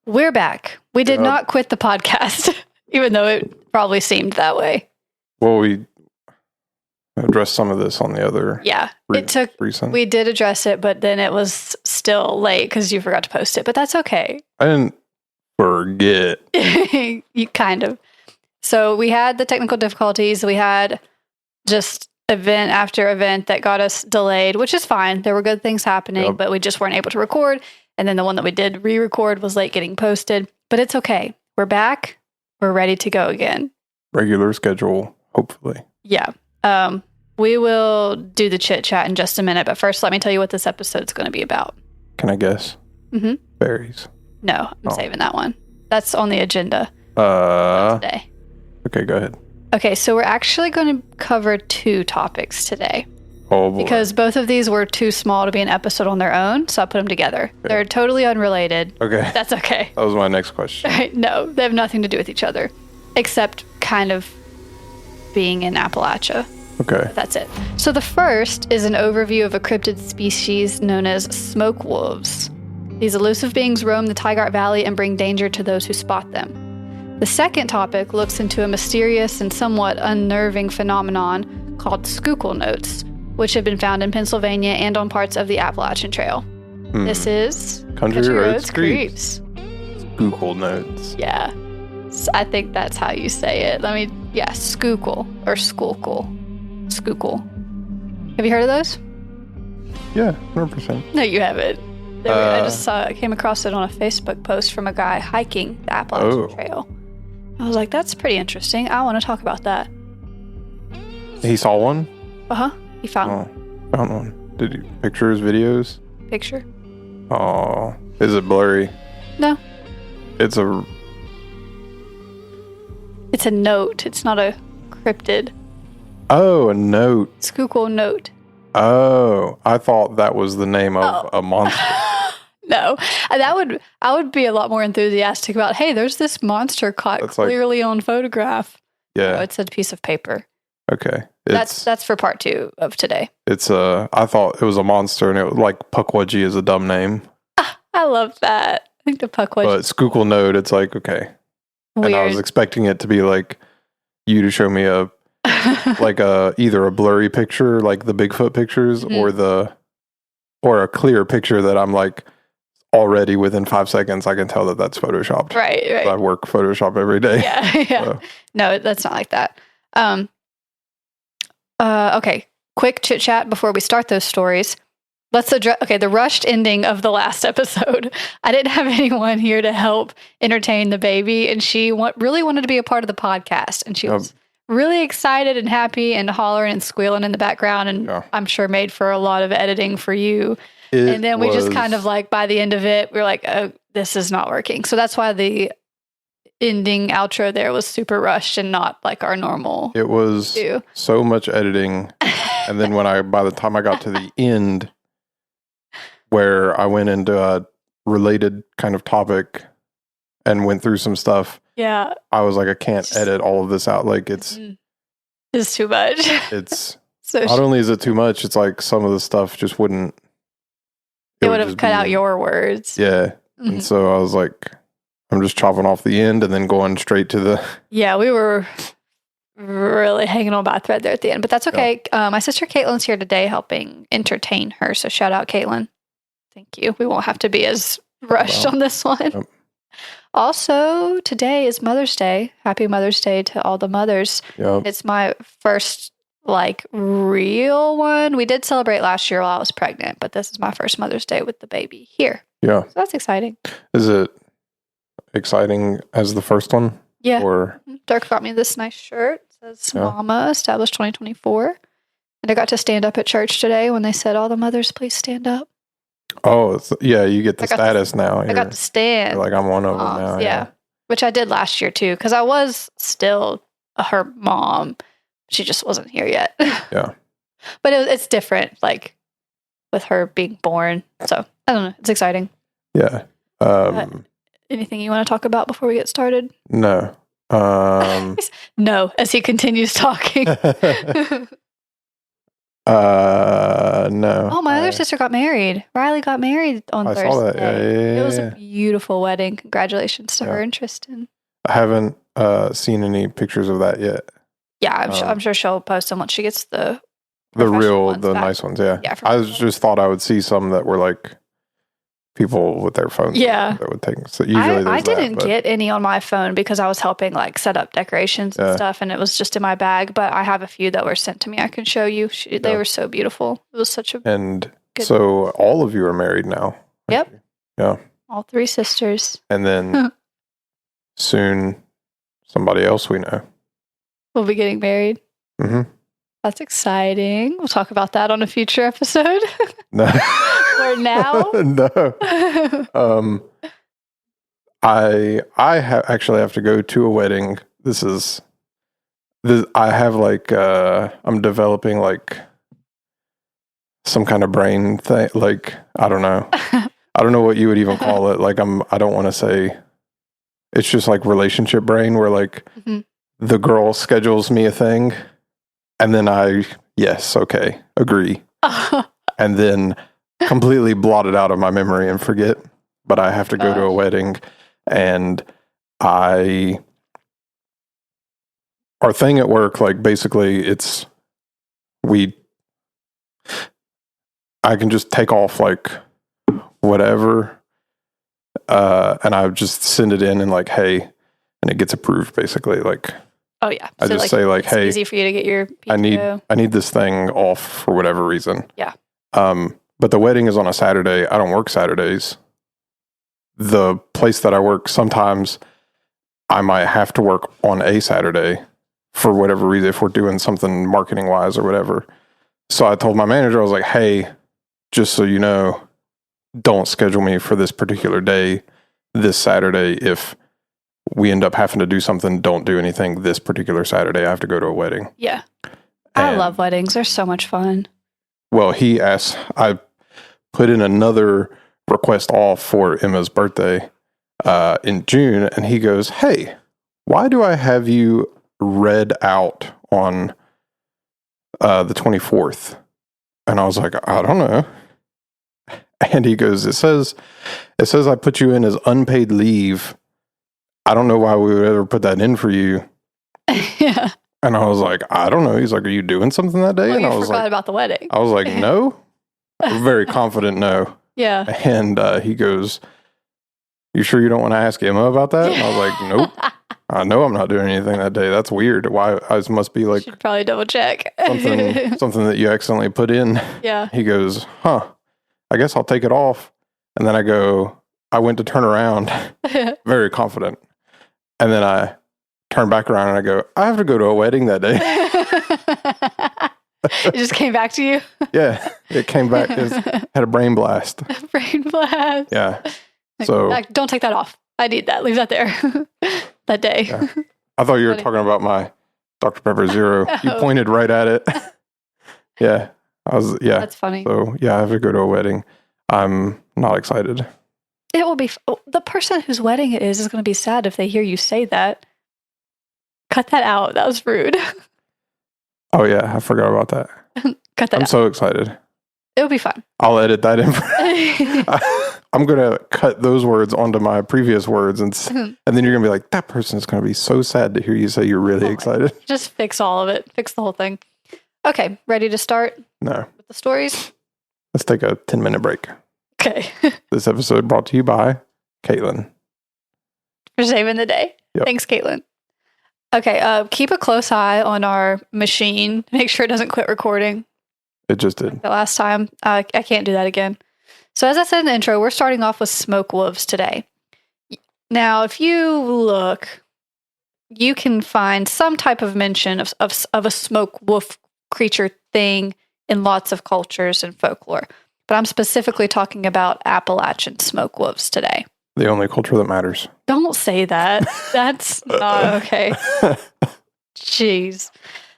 We're back. We did not quit the podcast, even though it probably seemed that way. Well, we addressed some of this on the other. Yeah, recent. We did address it, but then it was still late because you forgot to post it. But that's okay. I didn't forget. You kind of. So we had the technical difficulties. We had just event after event that got us delayed, which is fine. There were good things happening, but we just weren't able to record. And then the one that we did re-record was late getting posted. But it's okay. We're back. We're ready to go again. Regular schedule, hopefully. Yeah. We will do the chit chat in just a minute. But first, let me tell you what this episode's going to be about. Can I guess? Mm-hmm. Berries. No, I'm saving that one. That's on the agenda today. Okay, go ahead. Okay, so we're actually going to cover 2 topics today. Oh, boy. Because both of these were too small to be an episode on their own, so I put them together. Okay. They're totally unrelated. Okay. That's okay. That was my next question. No, they have nothing to do with each other, except kind of being in Appalachia. Okay. But that's it. So the first is an overview of a cryptid species known as smoke wolves. These elusive beings roam the Tigard Valley and bring danger to those who spot them. The second topic looks into a mysterious and somewhat unnerving phenomenon called Schuylkill Notes, which have been found in Pennsylvania and on parts of the Appalachian Trail. This is Country Roads Creeps. Schuylkill Notes. Yeah. I think that's how you say it. Schuylkill or Schuylkill. Schuylkill. Have you heard of those? Yeah, 100%. No, you haven't. I just came across it on a Facebook post from a guy hiking the Appalachian Trail. I was like, that's pretty interesting. I want to talk about that. He saw one? Uh-huh. He found one. Found one. Did he pictures, videos? Picture. Oh. Is it blurry? No. It's a note. It's not a cryptid. Oh, a note. Schuylkill Note. Oh. I thought that was the name of a monster. No. I would be a lot more enthusiastic about, hey, there's this monster caught clearly on photograph. Yeah. No, it's a piece of paper. Okay. That's for part 2 of today. I thought it was a monster, and it was like Pukwudgie is a dumb name. I love that. I think the Pukwudgie. But Schuylkill Note, it's like, okay. Weird. And I was expecting it to be like you to show me either a blurry picture, like the Bigfoot pictures, or a clear picture that I'm like already within 5 seconds I can tell that that's photoshopped. Right. I work Photoshop every day. Yeah. So. No, that's not like that. Okay, quick chit chat before we start those stories. Let's address, the rushed ending of the last episode. I didn't have anyone here to help entertain the baby, and she really wanted to be a part of the podcast, and she was really excited and happy and hollering and squealing in the background, and I'm sure made for a lot of editing for you. And then we just kind of by the end of it, we were like, oh, this is not working. So that's why the ending outro there was super rushed and not like our normal. It was so much editing. And then by the time I got to the end, where I went into a related kind of topic and went through some stuff. Yeah. I was like, I can't edit all of this out. Like it's too much. It's so not only is it too much, it's like some of the stuff just wouldn't. It would have cut out your words. Yeah. Mm-hmm. And so I was like, I'm just chopping off the end and then going straight to the. Yeah, we were really hanging on by a thread there at the end, but that's okay. Yeah. My sister Caitlin's here today helping entertain her. So shout out Caitlin. Thank you. We won't have to be as rushed on this one. Yep. Also, today is Mother's Day. Happy Mother's Day to all the mothers. Yep. It's my first real one. We did celebrate last year while I was pregnant, but this is my first Mother's Day with the baby here. Yeah. So that's exciting. Is it exciting as the first one? Yeah. Or Dirk got me this nice shirt. It says Mama, established 2024. And I got to stand up at church today when they said, all the mothers, please stand up. Oh, you get the status now. I got to stand. You're like, I'm one of them now. Yeah. Which I did last year too, because I was still her mom. She just wasn't here yet. Yeah. But it's different, with her being born. So, I don't know. It's exciting. Yeah. Anything you want to talk about before we get started? No. No, as he continues talking. No. Oh, my other sister got married. Riley got married on I Thursday. saw that. Yeah. It was a beautiful wedding. Congratulations to her and Tristan. I haven't seen any pictures of that yet. Yeah, I'm sure she'll post them once she gets the nice ones. Yeah. I just thought I would see some that were like people with their phones. Yeah. That would take. So usually I didn't get any on my phone because I was helping like set up decorations and stuff, and it was just in my bag. But I have a few that were sent to me. I can show you. They were so beautiful. It was such a good. So all of you are married now. Yep. Yeah. All 3 sisters. And then soon somebody else we know will be getting married. Mm-hmm. That's exciting. We'll talk about that on a future episode. No. Or now? No. I actually have to go to a wedding. I have like I'm developing like some kind of brain thing. Like I don't know. I don't know what you would even call it. Like I don't want to say. It's just like relationship brain, where like the girl schedules me a thing, and then yes, okay, agree, and then completely blot it out of my memory and forget. But I have to go to a wedding, and our thing at work, like basically I can just take off like whatever, and I just send it in and like, hey, and it gets approved basically. Like, oh yeah, I just say like, hey, it's easy for you to get your PTO. I need this thing off for whatever reason. Yeah. But the wedding is on a Saturday. I don't work Saturdays. The place that I work, sometimes I might have to work on a Saturday for whatever reason, if we're doing something marketing wise or whatever. So I told my manager, I was like, hey, just so you know, don't schedule me for this particular day, this Saturday. If we end up having to do something, don't do anything this particular Saturday. I have to go to a wedding. Yeah. I love weddings. They're so much fun. Well, I put in another request off for Emma's birthday in June, and he goes, hey, why do I have you read out on the 24th? And I was like, I don't know. And he goes, it says I put you in as unpaid leave. I don't know why we would ever put that in for you. Yeah. And I was like, I don't know. He's like, are you doing something that day? Well, and I you was forgot like, about the wedding. I was like, no. Very confident no. Yeah. And he goes, you sure you don't want to ask Emma about that? And I was like, nope. I know I'm not doing anything that day. That's weird. Why? I must be like, should probably double check. something that you accidentally put in. Yeah. He goes, I guess I'll take it off. And then I went to turn around, very confident. And then I turned back around and I go, I have to go to a wedding that day. It just came back to you? Yeah, it came back. It had a brain blast. Brain blast. Yeah. Like, don't take that off. I need that. Leave that there. That day. Yeah. I thought you were talking about my Dr. Pepper Zero. You pointed right at it. Yeah. That's funny. So, yeah, I have to go to a wedding. I'm not excited. It will be, the person whose wedding it is going to be sad if they hear you say that. Cut that out. That was rude. Oh, yeah. I forgot about that. Cut that out. I'm so excited. It'll be fun. I'll edit that in. I'm going to cut those words onto my previous words. And then you're going to be like, that person's going to be so sad to hear you say you're really excited. Just fix all of it. Fix the whole thing. Okay. Ready to start? No. With the stories? Let's take a 10-minute break. Okay. This episode brought to you by Caitlin. For saving the day. Yep. Thanks, Caitlin. Okay. Keep a close eye on our machine. Make sure it doesn't quit recording. It just did. The last time. I can't do that again. So as I said in the intro, we're starting off with smoke wolves today. Now, if you look, you can find some type of mention of a smoke wolf creature thing in lots of cultures and folklore. But I'm specifically talking about Appalachian smoke wolves today. The only culture that matters. Don't say that. That's not okay. Jeez.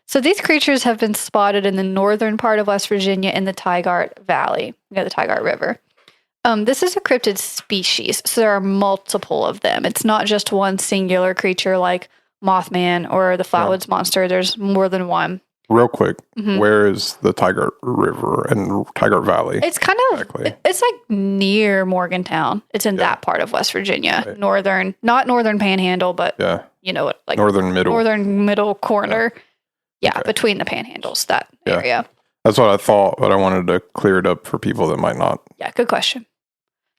So these creatures have been spotted in the northern part of West Virginia in the Tigard Valley, near the Tigard River. This is a cryptid species, so there are multiple of them. It's not just one singular creature like Mothman or the Flatwoods Monster. There's more than one. real quick, where is the Tigard River and Tigard Valley? It's kind of, exactly? It's like near Morgantown. It's in that part of West Virginia. Right. Not northern panhandle, but you know what, like northern middle corner. Yeah, okay. Between the panhandles, that area. That's what I thought, but I wanted to clear it up for people that might not. Yeah, good question.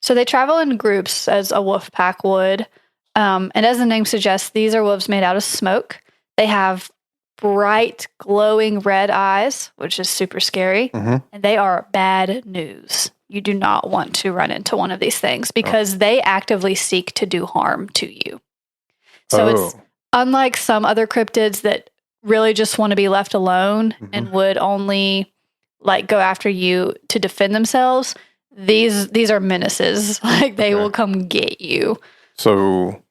So they travel in groups as a wolf pack would. And as the name suggests, these are wolves made out of smoke. They have bright, glowing red eyes, which is super scary. And they are bad news. You do not want to run into one of these things because they actively seek to do harm to you. So it's unlike some other cryptids that really just want to be left alone and would only like go after you to defend themselves. These are menaces. Like they will come get you. So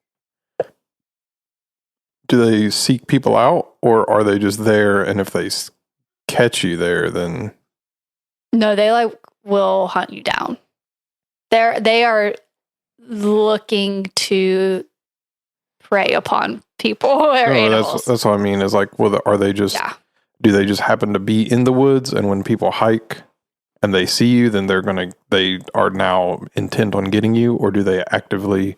do they seek people out, or are they just there, and if they catch you there, then... No, they like will hunt you down. They are looking to prey upon people or animals. That's what I mean, is like, well, are they just... Yeah. Do they just happen to be in the woods, and when people hike and they see you, then they are now intent on getting you, or do they actively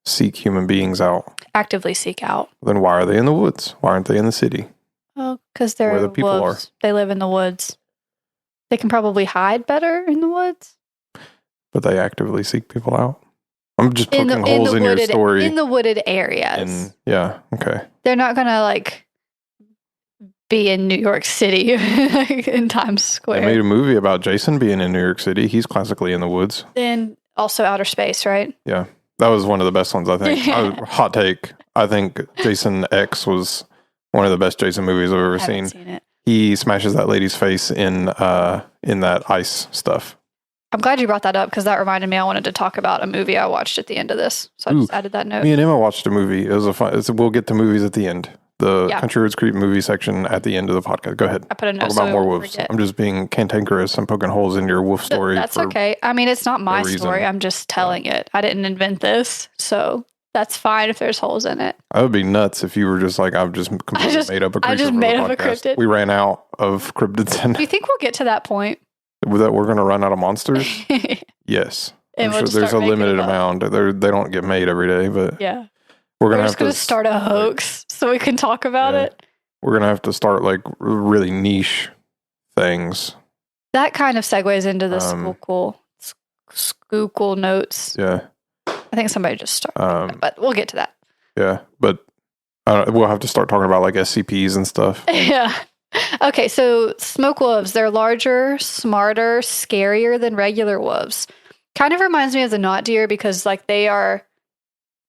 seek human beings out? Actively seek out. Then why are they in the woods? Why aren't they in the city? Oh, because they're where the people wolves. Are. They live in the woods. They can probably hide better in the woods. But they actively seek people out? I'm just poking holes in your story. In the wooded areas. Yeah, okay. They're not going to like be in New York City in Times Square. They made a movie about Jason being in New York City. He's classically in the woods. And also outer space, right? Yeah. That was one of the best ones, I think. Hot take. I think Jason X was one of the best Jason movies I've ever seen. Seen it. He smashes that lady's face in that ice stuff. I'm glad you brought that up because that reminded me I wanted to talk about a movie I watched at the end of this. So I just added that note. Me and Emma watched a movie. It was we'll get to movies at the end. The Country Roads Creep movie section at the end of the podcast. Go ahead. I put a note talk about more wolves. Forget. I'm just being cantankerous. I'm poking holes in your wolf story. That's okay. I mean, it's not my story. I'm just telling it. I didn't invent this, so that's fine if there's holes in it. I would be nuts if you were just like, I've just completely made up a cryptid. I just made up a cryptid. We ran out of cryptids. Do you think we'll get to that point? That we're going to run out of monsters? Yes. I'm sure there's a limited amount. They don't get made every day, but yeah. We're just going to start a hoax so we can talk about it. We're going to have to start like really niche things. That kind of segues into the Schuylkill Notes. Yeah. I think somebody just started but we'll get to that. Yeah, but we'll have to start talking about like SCPs and stuff. Yeah. Okay, so smoke wolves, they're larger, smarter, scarier than regular wolves. Kind of reminds me of the knot deer because like they are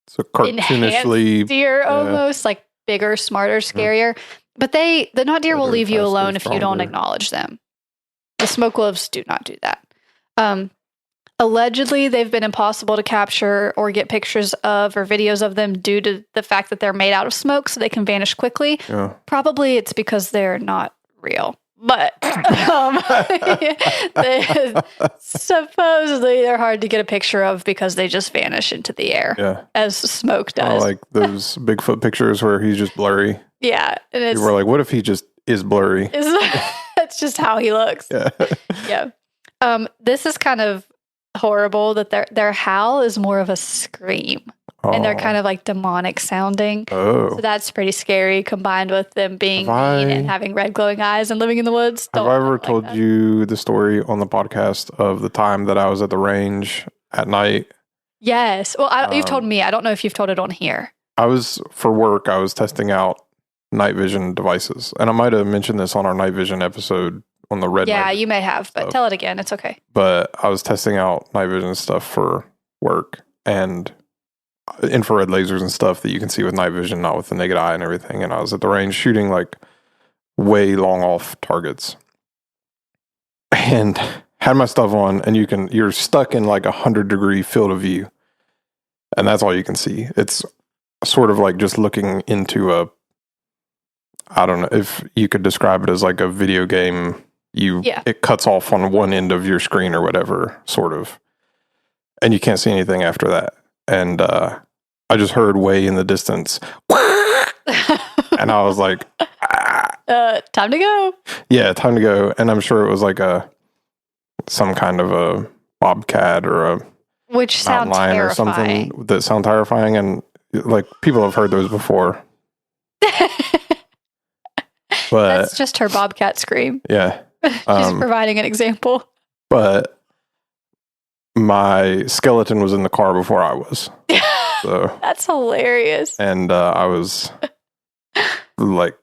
so cartoonishly deer almost, like bigger, smarter, scarier. But the knot deer will leave you alone if you don't acknowledge them. The smoke wolves do not do that. Allegedly, they've been impossible to capture or get pictures of or videos of them due to the fact that they're made out of smoke, so they can vanish quickly. Yeah. Probably it's because they're not real. But supposedly they're hard to get a picture of because they just vanish into the air as smoke does. Like those Bigfoot pictures where he's just blurry. Yeah. And we're like, what if he just is blurry? That's just how he looks. Yeah. This is kind of horrible that their howl is more of a scream. And they're kind of like demonic sounding. So that's pretty scary combined with them being mean and having red glowing eyes and living in the woods. Have I ever told you the story on the podcast of the time that I was at the range at night? Yes. Well, you've told me. I don't know if you've told it on here. For work, I was testing out night vision devices. And I might have mentioned this on our night vision episode on the red. Yeah, you may have, but tell it again. It's okay. But I was testing out night vision stuff for work and infrared lasers and stuff that you can see with night vision, not with the naked eye and everything. And I was at the range shooting like way long off targets and had my stuff on, and you're stuck in like 100-degree field of view, and that's all you can see. It's sort of like just looking into I don't know if you could describe it as like a video game. It cuts off on one end of your screen or whatever, sort of, and you can't see anything after that. And I just heard way in the distance, and I was like, Time to go. Yeah, time to go. And I'm sure it was like some kind of a bobcat or a Which mountain sound lion or terrifying. something that sound terrifying. And like people have heard those before. But That's just her bobcat scream. yeah. She's providing an example. But my skeleton was in the car before I was. So That's hilarious. and I was like,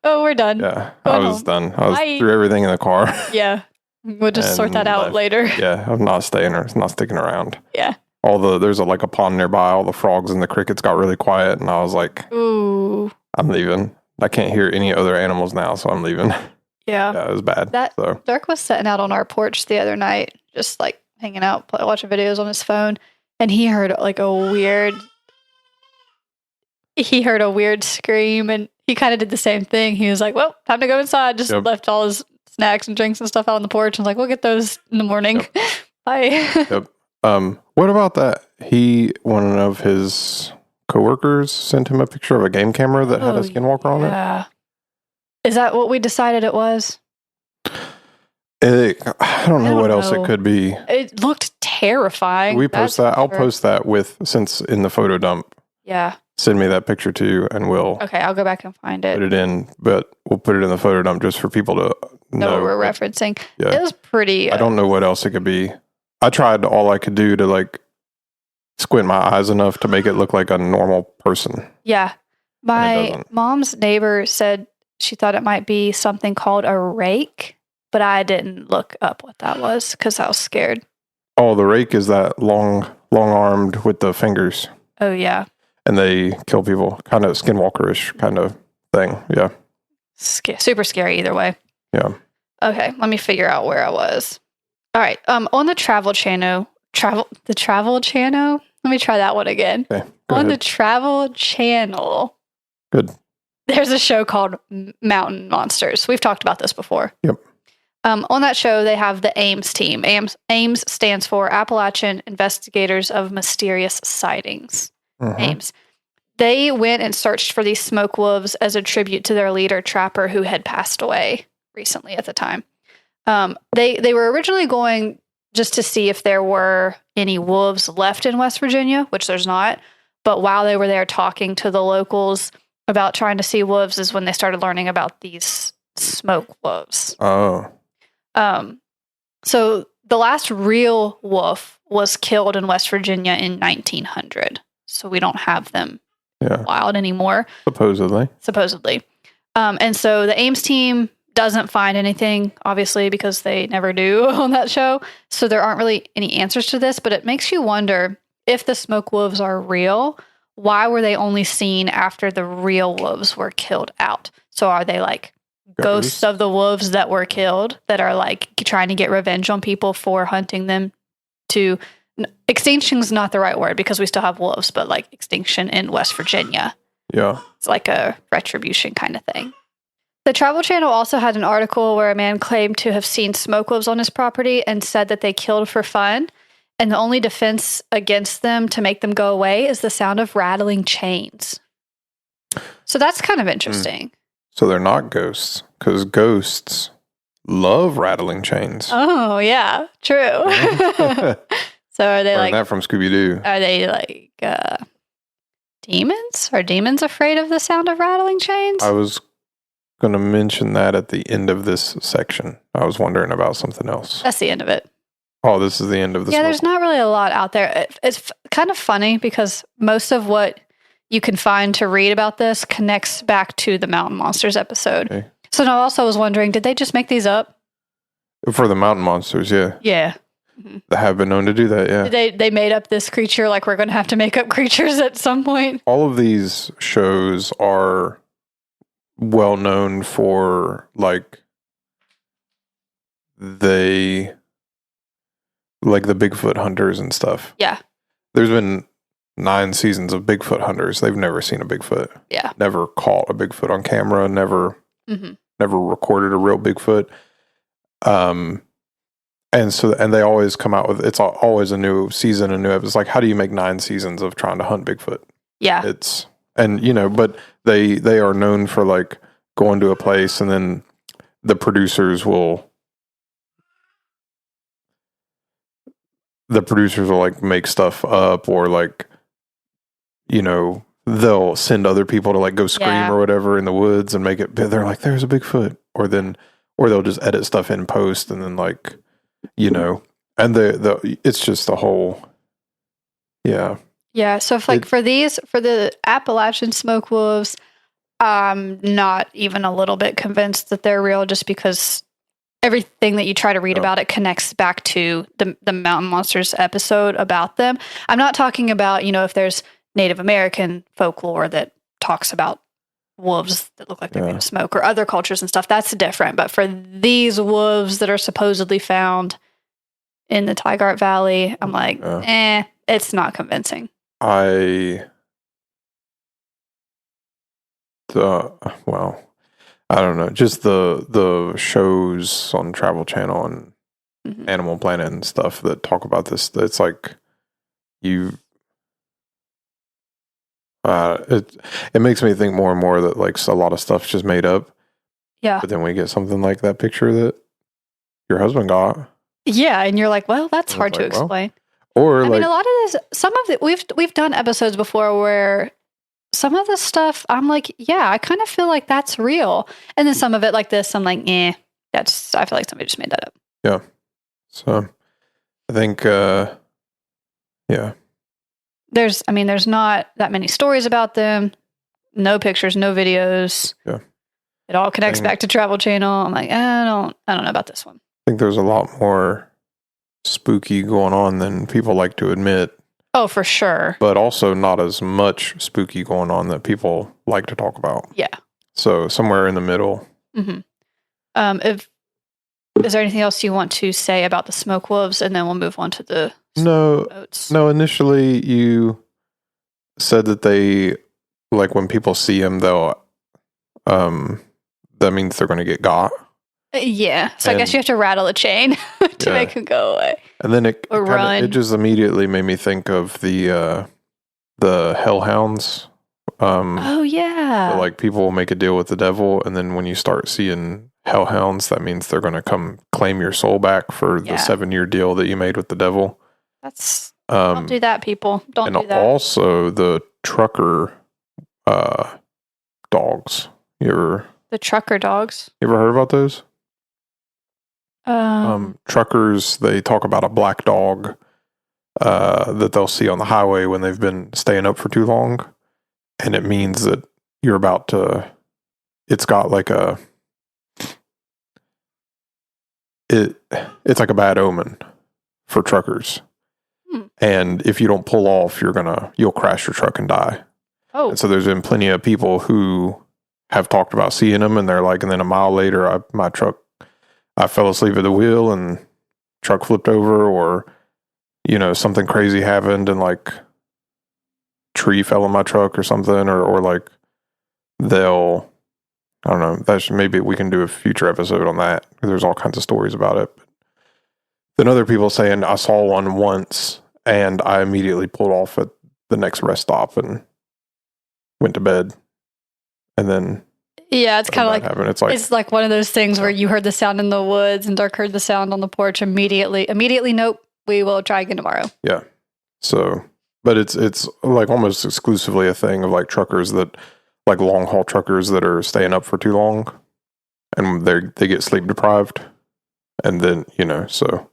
Oh, we're done. yeah, Going I was home. done. I was Bye. through everything in the car. Yeah. We'll just sort that And out later. Yeah, I'm not staying or not sticking around. Yeah. There's like a pond nearby. All the frogs and the crickets got really quiet, and I was like, Ooh. I'm leaving. I can't hear any other animals now, so I'm leaving. Yeah. Yeah, it was bad. Dirk was sitting out on our porch the other night, just like hanging out, watching videos on his phone, and he heard like a weird scream, and he kind of did the same thing. He was like, well, time to go inside. Just left all his snacks and drinks and stuff out on the porch and was like, we'll get those in the morning. Yep. Bye. Yep. What about that? One of his coworkers sent him a picture of a game camera that had a skinwalker on it. Yeah. Is that what we decided it was? I don't know what else it could be. It looked terrifying. We post that. I'll post that since in the photo dump. Yeah. Send me that picture too, and we'll. Okay, I'll go back and find it. Put it in, but we'll put it in the photo dump just for people to know what we're referencing. Yeah. It was pretty. I don't know what else it could be. I tried all I could do to like squint my eyes enough to make it look like a normal person. Yeah. My mom's neighbor said she thought it might be something called a rake, but I didn't look up what that was because I was scared. Oh, the rake is that long armed with the fingers. Oh, yeah. And they kill people. Kind of skinwalker-ish kind of thing. Yeah. Super scary either way. Yeah. Okay, let me figure out where I was. All right. On the Travel Channel. The Travel Channel? Let me try that one again. Okay, on the Travel Channel. Good. There's a show called Mountain Monsters. We've talked about this before. Yep. On that show, they have the AIMS team. AIMS stands for Appalachian Investigators of Mysterious Sightings. AIMS. They went and searched for these smoke wolves as a tribute to their leader, Trapper, who had passed away recently at the time. They were originally going just to see if there were any wolves left in West Virginia, which there's not. But while they were there talking to the locals about trying to see wolves is when they started learning about these smoke wolves. Oh. So the last real wolf was killed in West Virginia in 1900. So we don't have them wild anymore. Supposedly. And so the AIMS team doesn't find anything, obviously, because they never do on that show. So there aren't really any answers to this, but it makes you wonder if the smoke wolves are real, why were they only seen after the real wolves were killed out? So are they like ghosts of the wolves that were killed that are like trying to get revenge on people for hunting them to... Extinction's not the right word because we still have wolves, but like extinction in West Virginia. Yeah. It's like a retribution kind of thing. The Travel Channel also had an article where a man claimed to have seen smoke wolves on his property and said that they killed for fun. And the only defense against them to make them go away is the sound of rattling chains. So that's kind of interesting. So they're not ghosts because ghosts love rattling chains. Oh, yeah. True. So are they that from Scooby-Doo? Are they like demons? Are demons afraid of the sound of rattling chains? I was going to mention that at the end of this section. I was wondering about something else. That's the end of it. Oh, this is the end of this. Yeah, there's not really a lot out there. It's kind of funny because most of what you can find to read about this connects back to the Mountain Monsters episode. Okay. So now I also was wondering, did they just make these up? For the Mountain Monsters, yeah. Yeah. They have been known to do that, yeah. They made up this creature like we're going to have to make up creatures at some point. All of these shows are well known for like the Bigfoot hunters and stuff. Yeah. There's been 9 seasons of Bigfoot hunters. They've never seen a Bigfoot. Yeah. Never caught a Bigfoot on camera, never recorded a real Bigfoot. And they always come out with, it's always a new season, a new episode. It's like, how do you make 9 seasons of trying to hunt Bigfoot? Yeah. But they are known for like go into a place and then the producers will like make stuff up, or like, they'll send other people to like go scream or whatever in the woods and make it, they're like, there's a Bigfoot, or they'll just edit stuff in post and then like, and it's just the whole, yeah. Yeah. So if like for the Appalachian smoke wolves, I'm not even a little bit convinced that they're real, just because everything that you try to read about it connects back to the Mountain Monsters episode about them. I'm not talking about, if there's Native American folklore that talks about wolves that look like they're made of smoke, or other cultures and stuff. That's different. But for these wolves that are supposedly found in the Tigard Valley, I'm like, it's not convincing. I don't know. Just the shows on Travel Channel and Animal Planet and stuff that talk about this. It's like it makes me think more and more that like a lot of stuff's just made up. Yeah. But then we get something like that picture that your husband got. Yeah, and you're like, well, that's hard to explain. Or I mean, a lot of this, some of it, we've done episodes before where some of the stuff, I'm like, yeah, I kind of feel like that's real. And then some of it like this, I'm like, I feel like somebody just made that up. Yeah. So I think, There's not that many stories about them. No pictures, no videos. Yeah. It all connects back to Travel Channel. I'm like, I don't know about this one. I think there's a lot more spooky going on than people like to admit. Oh, for sure. But also not as much spooky going on that people like to talk about. Yeah. So somewhere in the middle. Mm-hmm. Is there anything else you want to say about the smoke wolves, and then we'll move on to the notes? No. Initially, you said that they, like, when people see them, they'll that means they're going to get got. Yeah. So I guess you have to rattle a chain to make them go away. And then it just immediately made me think of the hellhounds. Oh yeah. Like, people will make a deal with the devil, and then when you start seeing hellhounds, that means they're going to come claim your soul back for the 7-year deal that you made with the devil. That's don't do that, people. Don't do that. And also the trucker dogs. The trucker dogs? You ever heard about those? Truckers, they talk about a black dog that they'll see on the highway when they've been staying up for too long. And it means that you're about to, it's got like it's like a bad omen for truckers. And if you don't pull off, you'll crash your truck and die. Oh. And so there's been plenty of people who have talked about seeing them, and they're like, and then a mile later, I fell asleep at the wheel and truck flipped over, or, something crazy happened and like tree fell in my truck or something, or like I don't know, maybe we can do a future episode on that, because there's all kinds of stories about it. Then other people saying, I saw one once and I immediately pulled off at the next rest stop and went to bed. And then it's kind of like it's like one of those things where you heard the sound in the woods and Dirk heard the sound on the porch immediately, nope, we will try again tomorrow. Yeah. So, but it's like almost exclusively a thing of like truckers that, like long haul truckers that are staying up for too long, and they get sleep deprived, and then so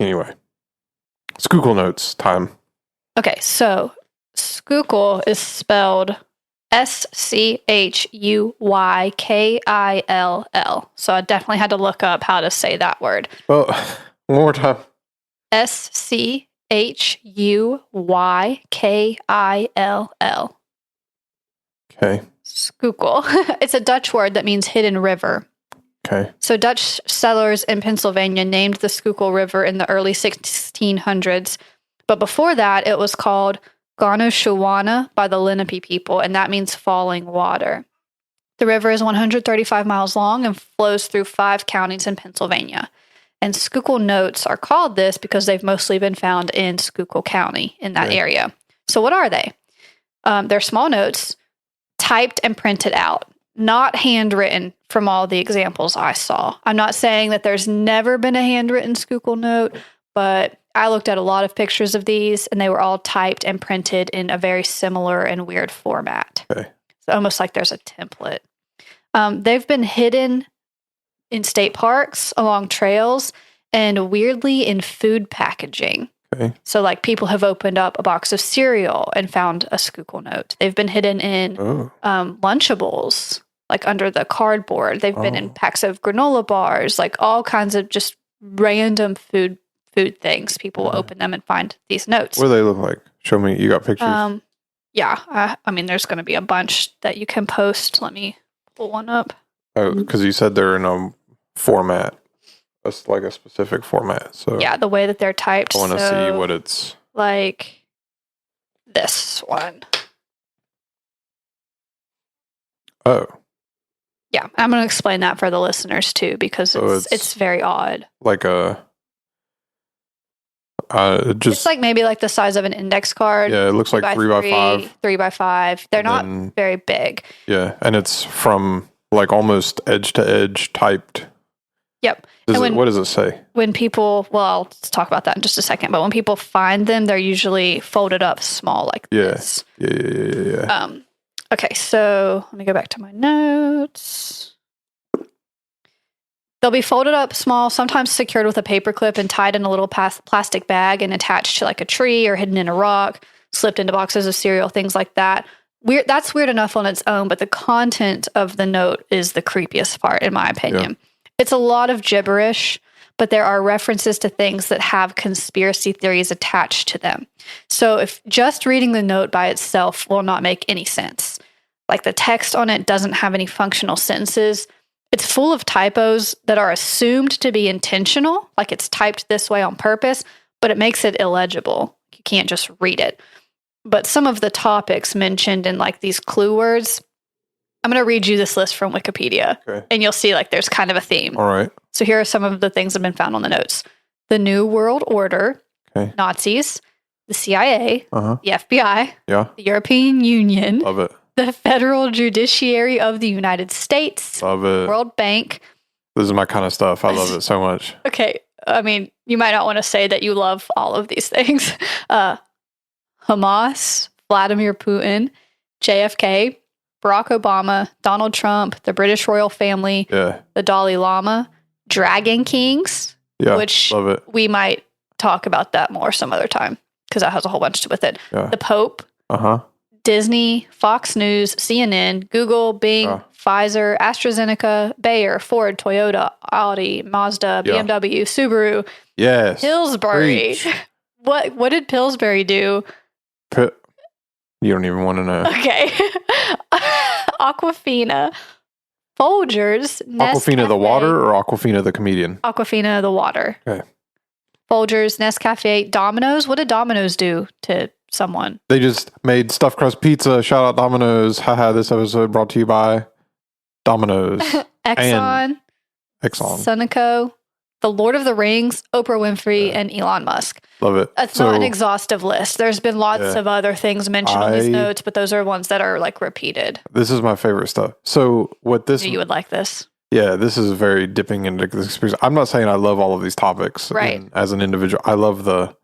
anyway, Schuylkill Notes time. Okay, so Schuylkill is spelled Schuylkill. So I definitely had to look up how to say that word. Well, one more time. Schuylkill. Okay. Schuylkill. It's a Dutch word that means hidden river. Okay. So Dutch settlers in Pennsylvania named the Schuylkill River in the early 1600s. But before that, it was called Garnoshawana by the Lenape people, and that means falling water. The river is 135 miles long and flows through 5 counties in Pennsylvania. And Schuylkill Notes are called this because they've mostly been found in Schuylkill County, in that area. So what are they? They're small notes, typed and printed out, not handwritten from all the examples I saw. I'm not saying that there's never been a handwritten Schuylkill note, but I looked at a lot of pictures of these, and they were all typed and printed in a very similar and weird format. Okay. It's almost like there's a template. They've been hidden in state parks, along trails, and weirdly in food packaging. Okay. So, like, people have opened up a box of cereal and found a Schuylkill note. They've been hidden in Lunchables, like under the cardboard. They've been in packs of granola bars, like all kinds of just random food things. People will open them and find these notes. What do they look like? Show me. You got pictures? Yeah. I mean, there's going to be a bunch that you can post. Let me pull one up. Oh, because you said they're in a format. That's like a specific format. So yeah, the way that they're typed. I want to see what it's like. This one. Oh. Yeah, I'm going to explain that for the listeners too, because it's very odd. Like a it's like maybe like the size of an index card. Yeah, it looks like 3x5. 3x5. They're not very big. Yeah, and it's from like almost edge to edge typed. Yep. What does it say? When people, well, let's talk about that in just a second, but when people find them, they're usually folded up small like this. Yeah. Okay, so let me go back to my notes. They'll be folded up small, sometimes secured with a paper clip and tied in a little plastic bag and attached to like a tree or hidden in a rock, slipped into boxes of cereal, things like that. That's weird enough on its own, but the content of the note is the creepiest part, in my opinion. Yeah. It's a lot of gibberish, but there are references to things that have conspiracy theories attached to them. So if just reading the note by itself will not make any sense. Like the text on it doesn't have any functional sentences. It's full of typos that are assumed to be intentional, like it's typed this way on purpose, but it makes it illegible. You can't just read it. But some of the topics mentioned in like these clue words, I'm going to read you this list from Wikipedia, and you'll see like there's kind of a theme. All right. So here are some of the things that have been found on the notes. The New World Order, Nazis, the CIA, the FBI, the European Union. Love it. The Federal Judiciary of the United States. Love it. World Bank. This is my kind of stuff. I love it so much. Okay. I mean, you might not want to say that you love all of these things. Hamas, Vladimir Putin, JFK, Barack Obama, Donald Trump, the British royal family, the Dalai Lama, Dragon Kings, which love it. We might talk about that more some other time because that has a whole bunch with it. The Pope. Disney, Fox News, CNN, Google, Bing, Pfizer, AstraZeneca, Bayer, Ford, Toyota, Audi, Mazda, BMW, Subaru. Yes. Pillsbury. What did Pillsbury do? You don't even want to know. Okay. Aquafina, Folgers, Aquafina the water or Aquafina the comedian? Aquafina the water. Okay. Folgers, Nescafe, Domino's. What did Domino's do to someone? They just made stuffed crust pizza. Shout out Domino's. Haha, this episode brought to you by Domino's. Exxon. Sunoco, The Lord of the Rings, Oprah Winfrey, and Elon Musk. Love it. That's not an exhaustive list. There's been lots of other things mentioned on these notes, but those are ones that are like repeated. This is my favorite stuff. So what this... You would like this. Yeah, this is very dipping into this experience. I'm not saying I love all of these topics as an individual. I love the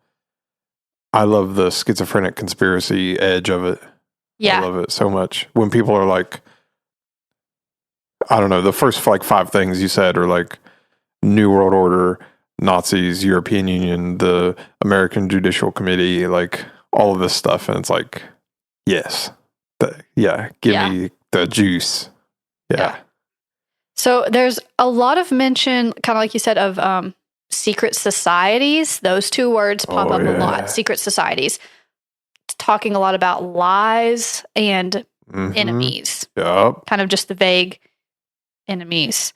schizophrenic conspiracy edge of it. Yeah. I love it so much. When people are like, I don't know, the first like 5 things you said are like New World Order, Nazis, European Union, the American Judicial Committee, like all of this stuff. And it's like, yes. Give me the juice. Yeah. So there's a lot of mention, kind of like you said, of secret societies. Those 2 words pop up a lot. Secret societies. It's talking a lot about lies and enemies. Yep. Kind of just the vague enemies.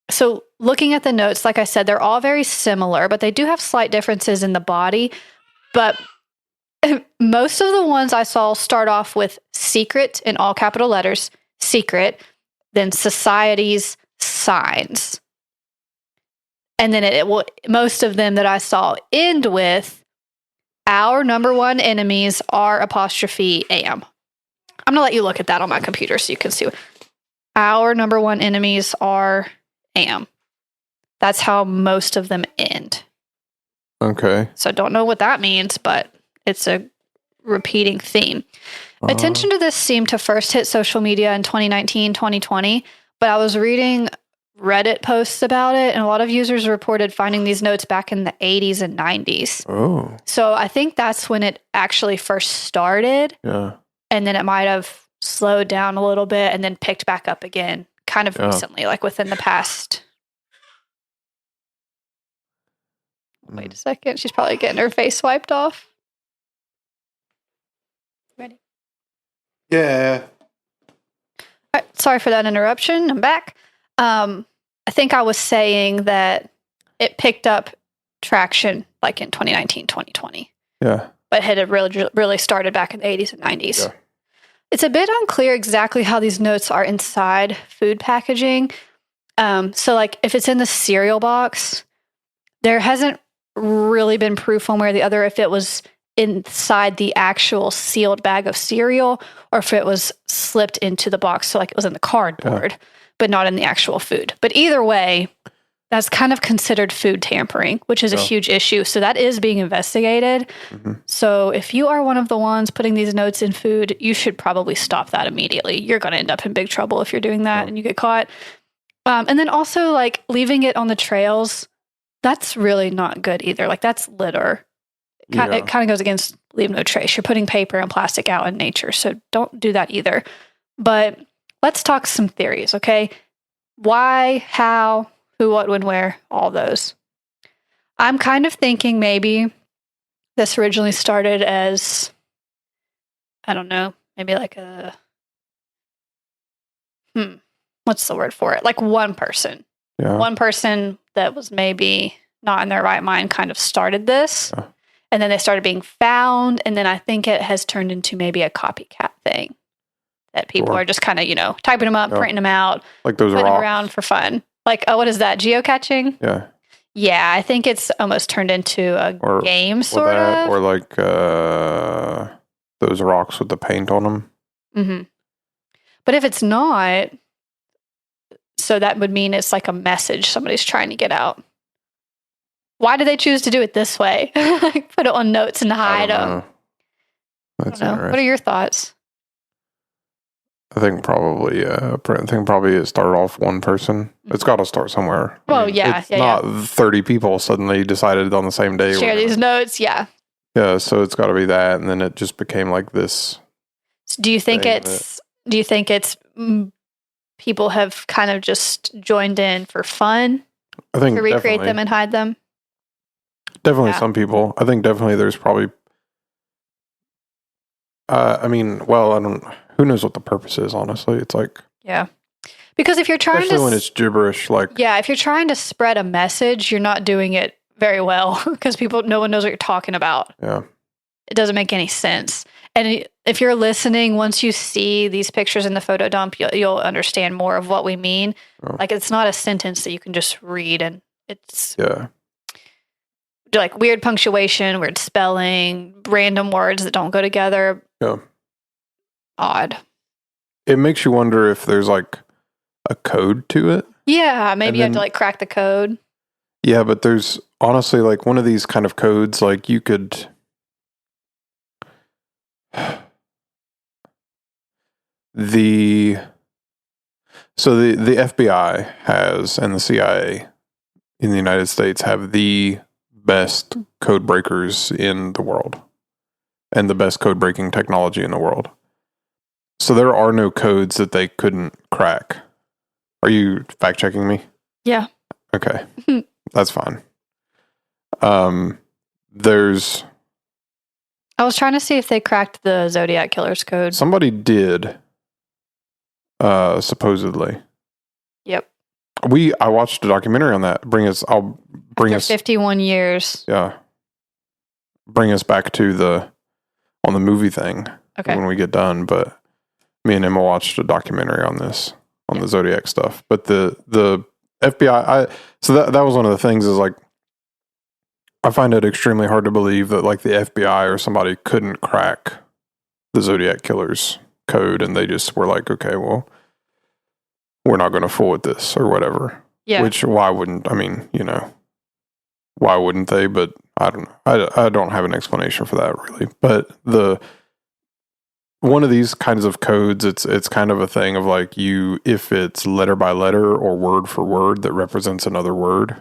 So looking at the notes, like I said, they're all very similar, but they do have slight differences in the body. But most of the ones I saw start off with secret in all capital letters, secret, then societies, signs. And then it will, most of them that I saw end with our number one enemies are apostrophe am. I'm going to let you look at that on my computer so you can see. Our number one enemies are am. That's how most of them end. Okay. So I don't know what that means, but it's a repeating theme. Attention to this seemed to first hit social media in 2019, 2020, but I was reading Reddit posts about it, and a lot of users reported finding these notes back in the 80s and 90s. Oh. So I think that's when it actually first started. Yeah. And then it might have slowed down a little bit and then picked back up again kind of recently, like within the past. Wait a second. She's probably getting her face wiped off. Ready? Yeah. All right, sorry for that interruption. I'm back. I think I was saying that it picked up traction like in 2019, 2020. Yeah. But had really started back in the 80s and 90s. Yeah. It's a bit unclear exactly how these notes are inside food packaging. So like if it's in the cereal box, there hasn't really been proof one way or the other if it was inside the actual sealed bag of cereal or if it was slipped into the box. So like it was in the cardboard, but not in the actual food. But either way, that's kind of considered food tampering, which is a huge issue. So that is being investigated. Mm-hmm. So if you are one of the ones putting these notes in food, you should probably stop that immediately. You're going to end up in big trouble if you're doing that and you get caught. And then also like leaving it on the trails, that's really not good either. Like that's litter. It kind of goes against leave no trace. You're putting paper and plastic out in nature. So don't do that either. But let's talk some theories, okay? Why, how, who, what, when, where, all those. I'm kind of thinking maybe this originally started as, I don't know, maybe like what's the word for it? Like one person. Yeah. One person that was maybe not in their right mind kind of started this. Yeah. And then they started being found. And then I think it has turned into maybe a copycat thing that people are just kind of, typing them up, printing them out. Like those putting rocks. Them around for fun. Like, what is that? Geocaching? Yeah. Yeah, I think it's almost turned into a game, sort of. Or like those rocks with the paint on them. Mm-hmm. But if it's not, so that would mean it's like a message somebody's trying to get out. Why do they choose to do it this way? Put it on notes and hide them. That's What are your thoughts? I think probably it started off one person. It's got to start somewhere. Well, it's not 30 people suddenly decided on the same day. Share these notes, yeah. Yeah, so it's got to be that, and then it just became like this. Do you think it's people have kind of just joined in for fun? I think to recreate them and hide them. Definitely some people. I think definitely there's probably. Who knows what the purpose is, honestly? It's like... Yeah. Because if you're trying especially when it's gibberish, like... Yeah, if you're trying to spread a message, you're not doing it very well because no one knows what you're talking about. Yeah. It doesn't make any sense. And if you're listening, once you see these pictures in the photo dump, you'll understand more of what we mean. Oh. Like, it's not a sentence that you can just read, and it's... Yeah. Like, weird punctuation, weird spelling, random words that don't go together. Yeah. Odd. It makes you wonder if there's like a code to it. Yeah, maybe you have to like crack the code. Yeah, but there's honestly like one of these kind of codes, like you could. The FBI has and the CIA in the United States have the best code breakers in the world and the best code breaking technology in the world. So there are no codes that they couldn't crack. Are you fact checking me? Yeah. Okay. That's fine. There's... I was trying to see if they cracked the Zodiac Killer's code. Somebody did, supposedly. Yep. I watched a documentary on that. After 51 years. Yeah. Bring us back to on the movie thing. Okay. When we get done, but me and Emma watched a documentary on this, on the Zodiac stuff. But the FBI, so that was one of the things is like, I find it extremely hard to believe that like the FBI or somebody couldn't crack the Zodiac Killer's code, and they just were like, okay, well, we're not going to fool with this or whatever. Yeah. Which, why wouldn't, why wouldn't they? But I don't know. I don't have an explanation for that really. But one of these kinds of codes, it's kind of a thing of like if it's letter by letter or word for word that represents another word,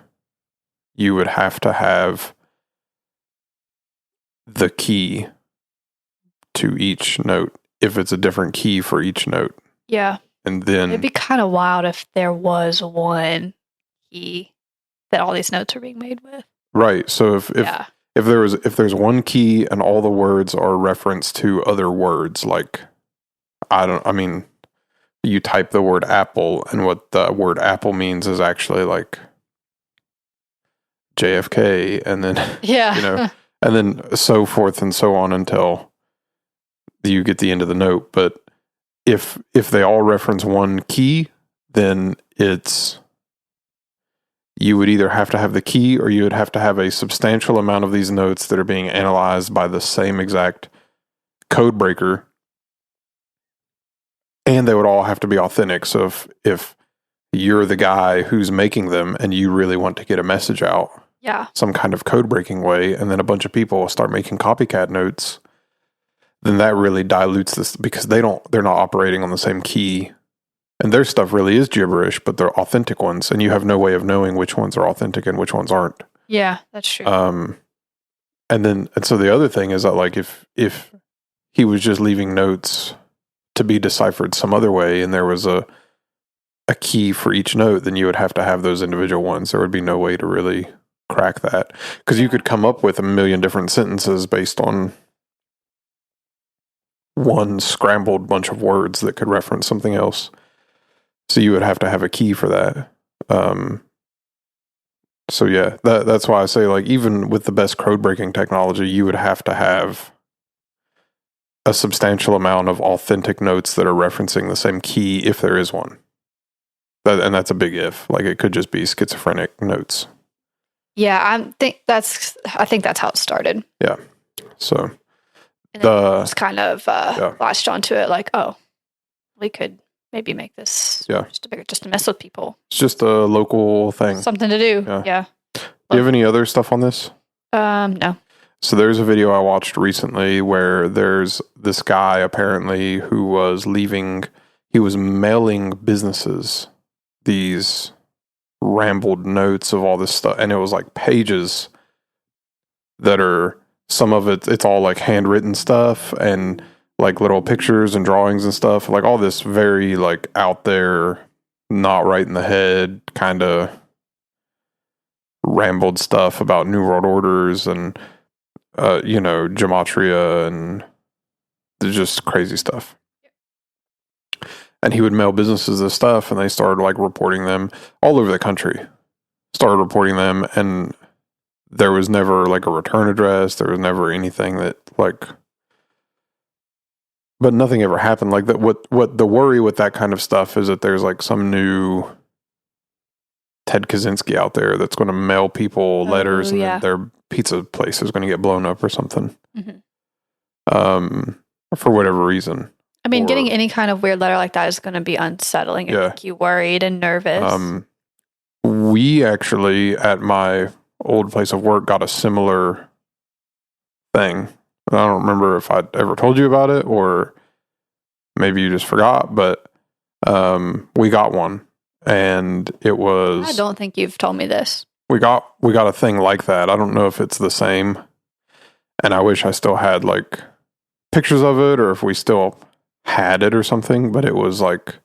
you would have to have the key to each note if it's a different key for each note. Yeah. And then it'd be kind of wild if there was one key that all these notes are being made with. Right. So if there's one key and all the words are referenced to other words, like you type the word apple, and what the word apple means is actually like JFK, and then and then so forth and so on until you get the end of the note. But if they all reference one key, then you would either have to have the key, or you would have to have a substantial amount of these notes that are being analyzed by the same exact code breaker, and they would all have to be authentic. So if you're the guy who's making them and you really want to get a message out, some kind of code breaking way, and then a bunch of people start making copycat notes, then that really dilutes this, because they're not operating on the same key, and their stuff really is gibberish, but they're authentic ones, and you have no way of knowing which ones are authentic and which ones aren't. Yeah, that's true. And so the other thing is that, like, if he was just leaving notes to be deciphered some other way, and there was a key for each note, then you would have to have those individual ones. There would be no way to really crack that, because you could come up with a million different sentences based on one scrambled bunch of words that could reference something else. So you would have to have a key for that. So yeah, that's why I say, like, even with the best code breaking technology, you would have to have a substantial amount of authentic notes that are referencing the same key, if there is one. And that's a big if. Like, it could just be schizophrenic notes. Yeah, I think that's how it started. Yeah. So and then just kind of latched onto it, like, oh, we could maybe make this just to mess with people. It's just a local thing. Something to do. Yeah. Do you have any other stuff on this? No. So there's a video I watched recently where there's this guy apparently who he was mailing businesses these rambled notes of all this stuff, and it was like pages that are, some of it's all like handwritten stuff and like little pictures and drawings and stuff, like all this very like out there, not right in the head kind of rambled stuff about New World Orders and gematria and just crazy stuff. And he would mail businesses this stuff, and they started like reporting them all over the country. Started reporting them, and there was never like a return address. There was never anything that like, but nothing ever happened like that. What the worry with that kind of stuff is that there's like some new Ted Kaczynski out there that's going to mail people letters, and then their pizza place is going to get blown up or something. Mm-hmm. For whatever reason. I mean, getting any kind of weird letter like that is going to be unsettling and make you worried and nervous. We actually, at my old place of work, got a similar thing. I don't remember if I'd ever told you about it, or maybe you just forgot, but we got one, and it was... I don't think you've told me this. We got a thing like that. I don't know if it's the same, and I wish I still had like pictures of it, or if we still had it or something, but it was like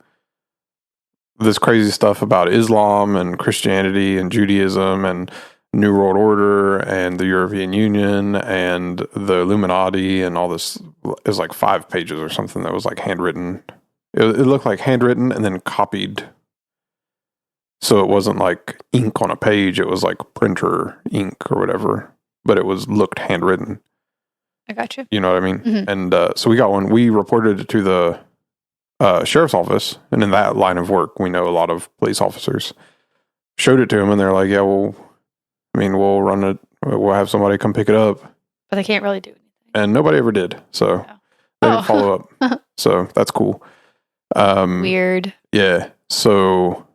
this crazy stuff about Islam and Christianity and Judaism and New World Order and the European Union and the Illuminati and all this. It was like 5 pages or something that was like handwritten. It looked like handwritten and then copied. So it wasn't like ink on a page. It was like printer ink or whatever, but it looked handwritten. I got you. You know what I mean? Mm-hmm. And so we got one. We reported it to the sheriff's office, and in that line of work, we know a lot of police officers. Showed it to them, and they're like, "Yeah, we'll run it. We'll have somebody come pick it up." But they can't really do anything. And nobody ever did, so they didn't follow up. So that's cool. Weird. Yeah. So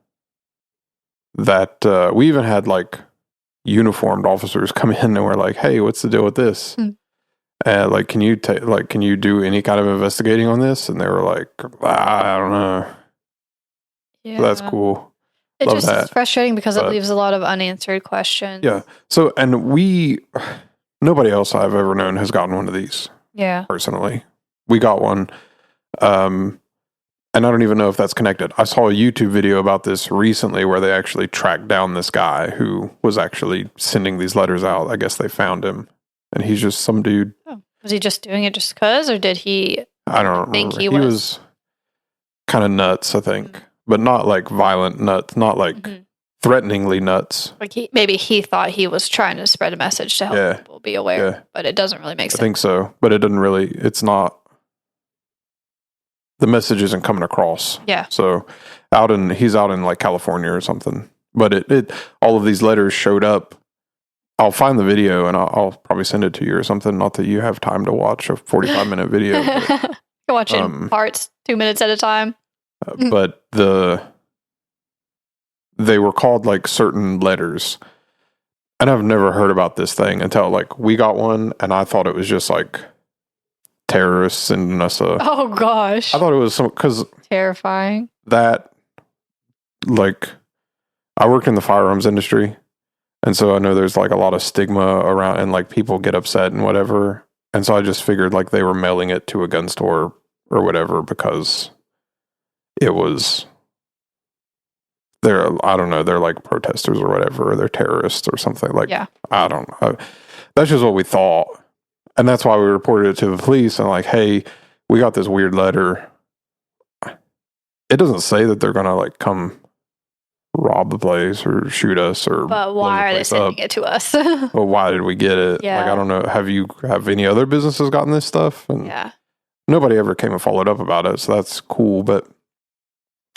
that we even had like uniformed officers come in and were like, "Hey, what's the deal with this? Like, can you do any kind of investigating on this?" And they were like, "I don't know." Yeah. So that's cool. It Love just that. is frustrating because it But- leaves a lot of unanswered questions. Yeah. So, and nobody else I've ever known has gotten one of these. Yeah. Personally, we got one. And I don't even know if that's connected. I saw a YouTube video about this recently where they actually tracked down this guy who was actually sending these letters out. I guess they found him, and he's just some dude. Oh. Was he just doing it just because, or did he? I don't think remember. He was kind of nuts, I think, but not like violent nuts, not like threateningly nuts. Like maybe he thought he was trying to spread a message to help people be aware, but it doesn't really make sense. I think so, but it doesn't really. It's not. The message isn't coming across. Yeah. So he's out in like California or something. But it all of these letters showed up. I'll find the video and I'll probably send it to you or something. Not that you have time to watch a 45-minute video. But, You're watching parts 2 minutes at a time. But they were called like certain letters. And I've never heard about this thing until like we got one and I thought it was just like terrorists sending us oh gosh. I thought it was some, because terrifying. That, like, I worked in the firearms industry, and so I know there's like a lot of stigma around, and like people get upset and whatever, and so I just figured like they were mailing it to a gun store or whatever because it was I don't know, they're like protesters or whatever, or they're terrorists or something. Like, I don't know. That's just what we thought. And that's why we reported it to the police and like, hey, we got this weird letter. It doesn't say that they're going to like come rob the place or shoot us or. But why are they sending it to us? Well, why did we get it? Yeah. Like, I don't know. Have any other businesses gotten this stuff? And nobody ever came and followed up about it. So that's cool.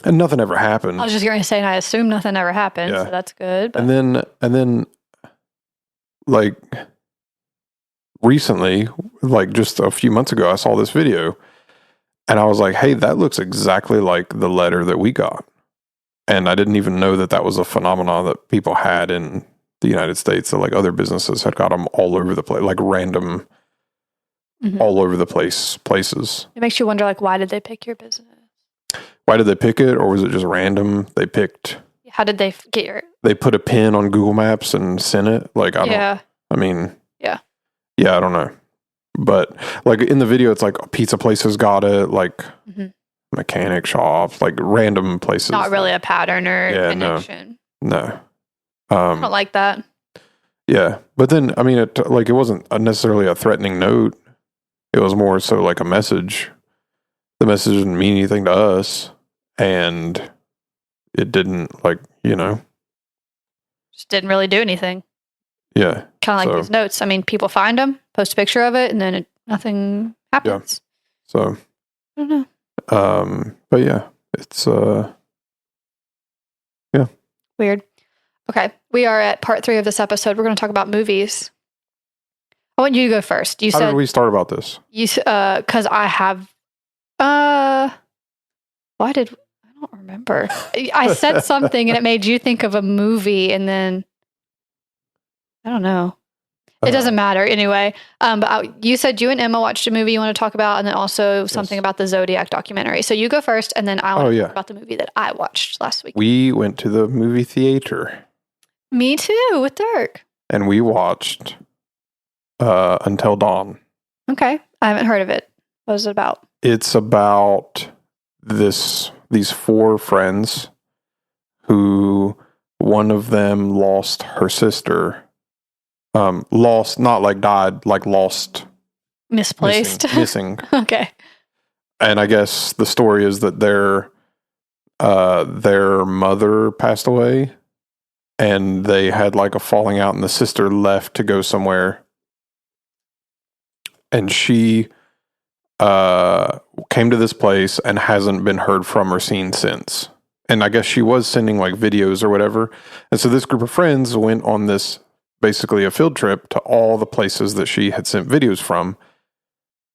And nothing ever happened. I was just going to say, and I assume nothing ever happened. So that's good. But. And then like, recently, like just a few months ago, I saw this video and I was like, hey, that looks exactly like the letter that we got. And I didn't even know that was a phenomenon that people had in the United States, that like other businesses had got them all over the place, like random, all over the places. It makes you wonder, like, why did they pick your business? Why did they pick it? Or was it just random? They picked. How did they get your. They put a pin on Google Maps and sent it? Like, I don't know. But like in the video, it's like pizza places got it, like mechanic shops, like random places. Not really a pattern or connection. No. I don't like that. Yeah. But then, I mean, it wasn't necessarily a threatening note. It was more so like a message. The message didn't mean anything to us. And it didn't just didn't really do anything. Yeah. Kind of like these notes. I mean, people find them, post a picture of it, and then nothing happens. Yeah. So. I don't know. But yeah, it's, weird. Okay. We are at part 3 of this episode. We're going to talk about movies. I want you to go first. How did we start about this? Because I have, I don't remember. I said something and it made you think of a movie, and then I don't know. It doesn't matter anyway. But you said you and Emma watched a movie you want to talk about, and then also something about the Zodiac documentary. So you go first, and then I want to talk about the movie that I watched last week. We went to the movie theater. Me too, with Dirk. And we watched Until Dawn. Okay. I haven't heard of it. What is it about? It's about these 4 friends who one of them lost her sister. Lost, not like died, like lost. Misplaced. Missing. Okay. And I guess the story is that their mother passed away, and they had like a falling out, and the sister left to go somewhere. And she came to this place and hasn't been heard from or seen since. And I guess she was sending like videos or whatever. And so this group of friends went on this, basically a field trip to all the places that she had sent videos from.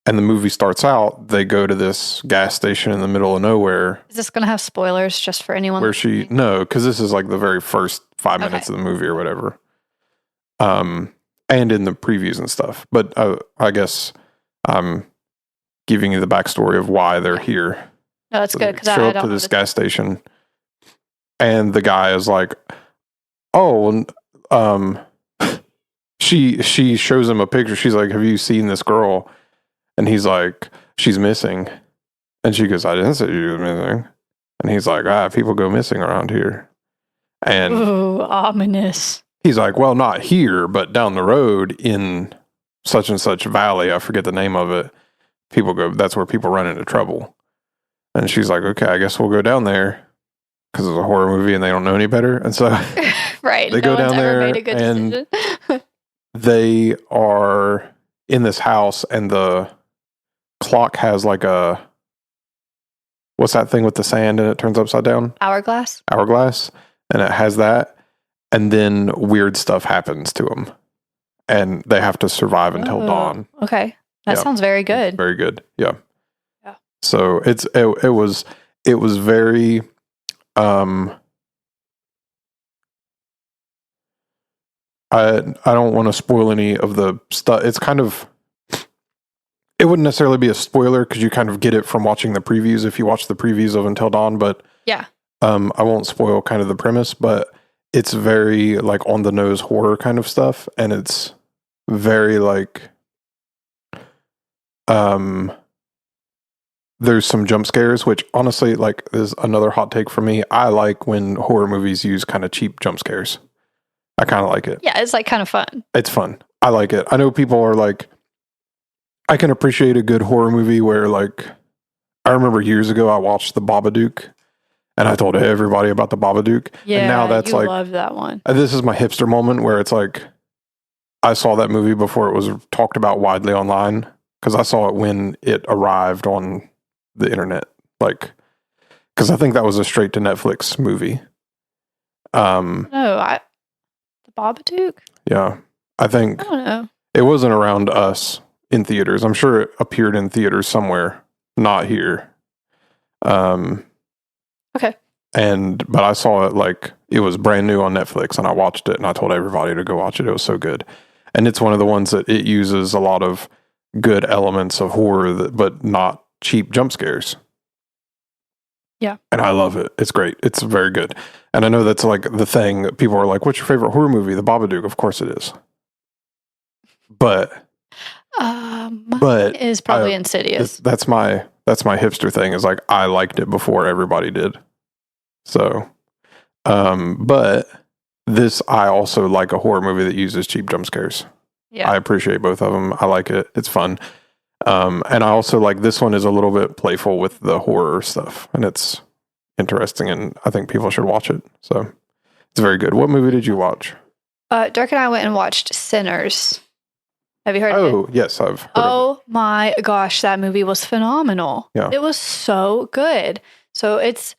And the movie starts out, they go to this gas station in the middle of nowhere. Is this going to have spoilers just for anyone? Where no, because this is like the very first 5 minutes of the movie or whatever. And in the previews and stuff. But I guess I'm giving you the backstory of why they're here. No, that's so good. Because show up to this gas station. And the guy is like, oh, she shows him a picture. She's like, have you seen this girl? And he's like, she's missing. And she goes, I didn't say she was missing. And he's like, people go missing around here. And ooh, ominous. He's like, well, not here, but down the road in such and such valley. I forget the name of it. That's where people run into trouble. And she's like, okay, I guess we'll go down there because it's a horror movie and they don't know any better. And so right. They go down there and they are in this house and the clock has like what's that thing with the sand and it turns upside down? Hourglass. And it has that. And then weird stuff happens to them. And they have to survive until dawn. Okay. That sounds very good. It's very good. Yeah. Yeah. So it was very I don't want to spoil any of the stuff. It's kind of, it wouldn't necessarily be a spoiler because you kind of get it from watching the previews if you watch the previews of Until Dawn, but yeah. I won't spoil kind of the premise, but it's very like on the nose horror kind of stuff, and it's very like there's some jump scares, which honestly like is another hot take for me. I like when horror movies use kind of cheap jump scares. I kind of like it. Yeah, it's like kind of fun. It's fun. I like it. I know people are like, I can appreciate a good horror movie where like, I remember years ago I watched The Babadook and I told everybody about The Babadook. Yeah, and now that's like, love that one. This is my hipster moment where it's like, I saw that movie before it was talked about widely online because I saw it when it arrived on the internet. Like, because I think that was a straight to Netflix movie. The Babadook? Yeah. I think I don't know. It wasn't around us in theaters. I'm sure it appeared in theaters somewhere, not here. Okay. But I saw it like it was brand new on Netflix and I watched it and I told everybody to go watch it. It was so good. And it's one of the ones that it uses a lot of good elements of horror, but not cheap jump scares. Yeah. And I love it. It's great. It's very good. And I know that's like the thing that people are like, what's your favorite horror movie? The Babadook. Of course it is. But mine is probably Insidious. That's my hipster thing is like, I liked it before everybody did. So, but this, I also like a horror movie that uses cheap jump scares. Yeah. I appreciate both of them. I like it. It's fun. And I also like this one is a little bit playful with the horror stuff and it's interesting and I think people should watch it. So it's very good. What movie did you watch? Dirk and I went and watched Sinners. Have you heard of it? Oh, yes, I've heard of it. Oh my gosh, that movie was phenomenal. Yeah. It was so good. So it's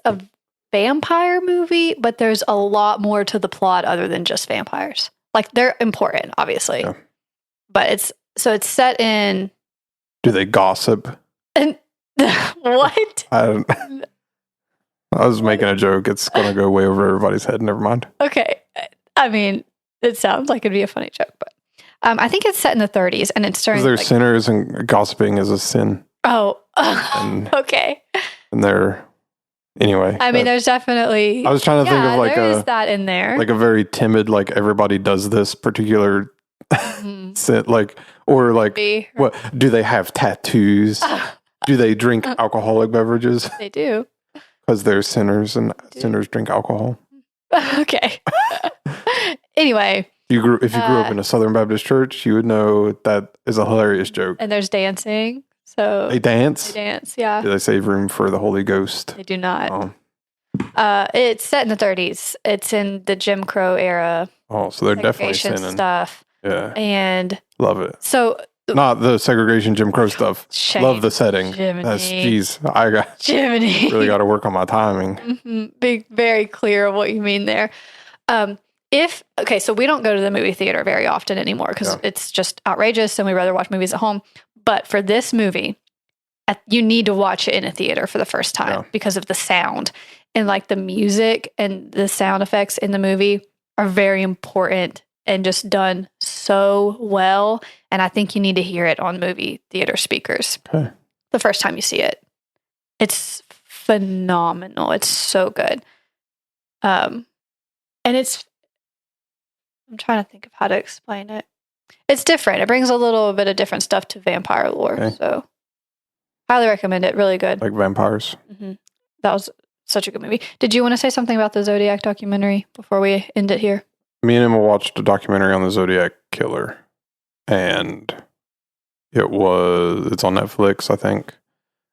a vampire movie, but there's a lot more to the plot other than just vampires. Like they're important, obviously. Yeah. But it's set in. Do they gossip? And what? I was making a joke. It's going to go way over everybody's head. Never mind. Okay. I mean, it sounds like it'd be a funny joke, but I think it's set in the 30s and it's during. There's sinners and gossiping is a sin. Oh, and, okay. And they're anyway. I mean, there's definitely. I was trying to think of like there is that in there, like a very timid, like everybody does this particular sin, like or like what do they have tattoos? Do they drink alcoholic beverages? They do. Because they're sinners and sinners drink alcohol. Okay. Anyway. If you grew up in a Southern Baptist church, you would know that is a hilarious joke. And there's dancing. So they dance? They dance, yeah. Do they save room for the Holy Ghost? They do not. Oh. It's set in the 30s. It's in the Jim Crow era. Oh, so they're definitely sinning. Stuff. Yeah. And love it. So not the segregation Jim Crow stuff. Shame. Love the setting. Jiminy. I really got to work on my timing. Mm-hmm. Be very clear of what you mean there. Okay, so we don't go to the movie theater very often anymore because it's just outrageous and we'd rather watch movies at home. But for this movie, you need to watch it in a theater for the first time because of the sound. And like the music and the sound effects in the movie are very important and just done so well. And I think you need to hear it on movie theater speakers the first time you see it. It's phenomenal. It's so good. And I'm trying to think of how to explain it. It's different. It brings a little bit of different stuff to vampire lore. Okay. So highly recommend it. Really good. Like vampires. Mm-hmm. That was such a good movie. Did you want to say something about the Zodiac documentary before we end it here? Me and Emma watched a documentary on the Zodiac Killer, and it's on Netflix, I think,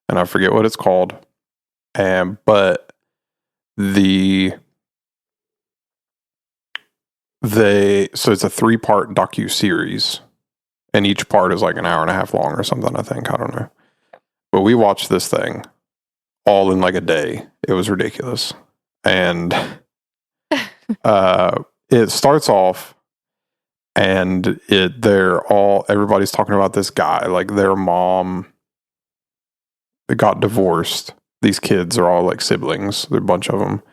and I forget what it's called. But so it's a 3-part docu-series, and each part is like an hour and a half long or something, I think. I don't know. But we watched this thing all in like a day. It was ridiculous. And it starts off and everybody's talking about this guy, like their mom got divorced. These kids are all like siblings. There are a bunch of them.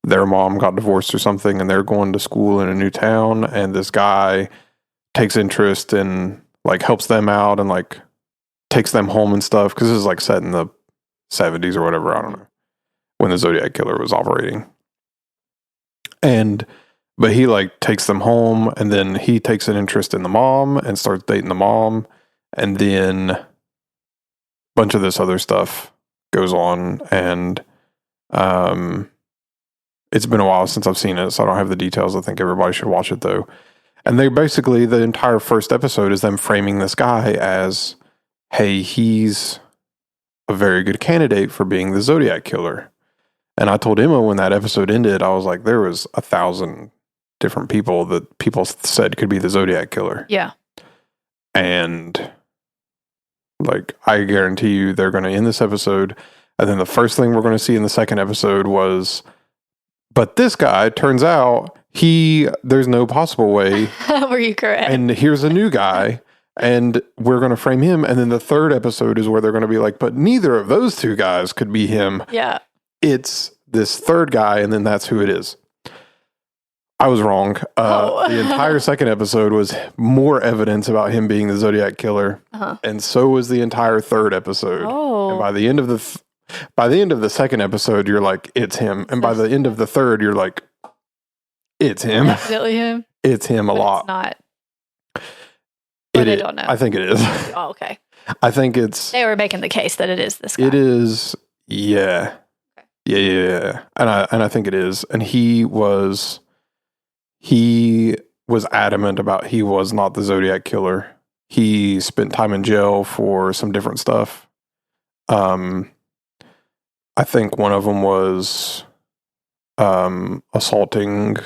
Their mom got divorced or something, and they're going to school in a new town, and this guy takes interest in, like, helps them out and, like, takes them home and stuff, because this is, like, set in the 70s or whatever, I don't know, when the Zodiac Killer was operating. But he, like, takes them home, and then he takes an interest in the mom and starts dating the mom, and then a bunch of this other stuff goes on, and it's been a while since I've seen it, so I don't have the details. I think everybody should watch it, though. And the entire first episode is them framing this guy as, hey, he's a very good candidate for being the Zodiac Killer. And I told Emma when that episode ended, I was like, there was 1,000 different people that people said could be the Zodiac Killer. Yeah. And, like, I guarantee you they're going to end this episode. And then the first thing we're going to see in the second episode was, but this guy, turns out, there's no possible way. Were you correct? And here's a new guy, and we're going to frame him. And then the third episode is where they're going to be like, but neither of those two guys could be him. Yeah. It's this third guy, and then that's who it is. I was wrong. The entire second episode was more evidence about him being the Zodiac Killer. And so was the entire third episode. Oh. And by the end of the second episode, you're like, it's him. And by the end of the third, you're like, it's him. Definitely him. It's him a lot. It's not. They don't know. I think it is. Oh, okay. I think it's... They were making the case that it is this guy. It is, yeah. Okay. Yeah. And I think it is. And he was adamant about he was not the Zodiac Killer. He spent time in jail for some different stuff. I think one of them was assaulting